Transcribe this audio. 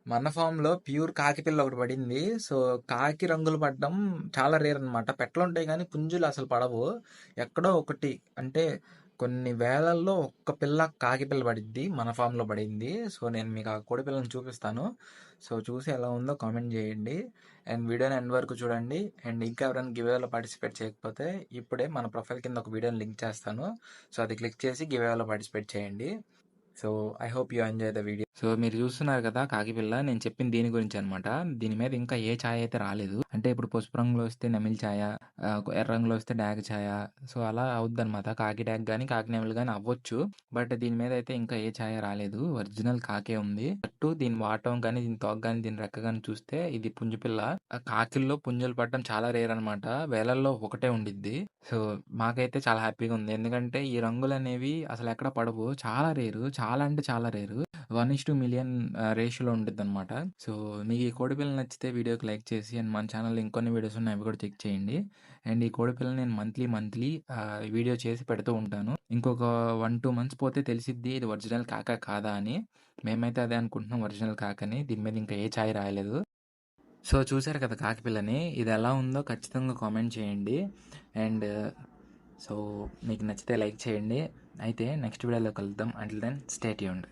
మన ఫామ్‌లో ప్యూర్ కాకి పిల్ల ఒకటి పడింది. సో, కాకి రంగులు పడడం చాలా రేర్ అనమాట. పెట్టలుంటాయి గానీ, పుంజులు అసలు పడవు. ఎక్కడో ఒకటి అంటే కొన్ని వేలల్లో ఒక్క పిల్ల కాకి పిల్ల పడిద్ది. మన ఫామ్‌లో పడింది. సో, నేను మీకు ఆ కోడి పిల్లని చూపిస్తాను. సో, చూసి ఎలా ఉందో కామెంట్ చేయండి. అండ్ వీడియోని ఎండ్ వరకు చూడండి. అండ్ ఇంకా ఎవరైనా గివ్ అవేలో పార్టిసిపేట్ చేయకపోతే ఇప్పుడే మన ప్రొఫైల్ కింద ఒక వీడియోని లింక్ చేస్తాను. సో, అది క్లిక్ చేసి గివ్ అవేలో పార్టిసిపేట్ చేయండి. So I hope you enjoy the video. So మీరు చూస్తున్నారు కదా కాకిపిల్ల, నేను చెప్పిన దీని గురించి అనమాట. దీని మీద ఇంకా ఏ ఛాయ అయితే రాలేదు. అంటే ఇప్పుడు పసుపు రంగులో వస్తే నెమిలి ఛాయ, ఎర్ర రంగులో వస్తే డాగ్ ఛాయ. సో అలా అవుద్ది అనమాట. కాకి డాగ్ కానీ కాకి నెమిలి కానీ అవ్వచ్చు. బట్ దీని మీద అయితే ఇంకా ఏ ఛాయ రాలేదు. ఒరిజినల్ కాకే ఉంది. అట్టు దీని వాటం కానీ, దీని తోక కానీ, దీని రెక్క కానీ చూస్తే ఇది పుంజు పిల్ల. కాకిల్లో పుంజులు పడడం చాలా రేర్ అనమాట. వేలల్లో ఒకటే ఉండిద్ది. సో, మాకైతే చాలా హ్యాపీగా ఉంది. ఎందుకంటే ఈ రంగులనేవి అసలెక్కడ పడవు. చాలా రేరు. చాలా అంటే చాలా రేరు. 1:1,000,000 రేషియోలో ఉండిద్దనమాట. సో, మీకు ఈ కోడిపిల్ల నచ్చితే వీడియోకి లైక్ చేసి అండ్ మన ఛానల్‌లో ఇంకొన్ని వీడియోస్ ఉన్నాయి. అవి కూడా చెక్ చేయండి. అండ్ ఈ కోడిపిల్లని నేను మంత్లీ వీడియో చేసి పెడుతూ ఉంటాను. ఇంకొక 1, 2 మంత్స్ పోతే తెలిసిద్ది ఇది ఒరిజినల్ కాకా కాదా అని. మేమైతే అదే అనుకుంటున్నాం, ఒరిజినల్ కాకని. దీని మీద ఇంకా ఏ ఛాయ రాయలేదు. సో చూసారు కదా కాకిపిల్లని. ఇది ఎలా ఉందో ఖచ్చితంగా కామెంట్ చేయండి. అండ్ సో మీకు నచ్చితే లైక్ చేయండి. అయితే నెక్స్ట్ వీడియోలో కలుద్దాం. Until then stay tuned.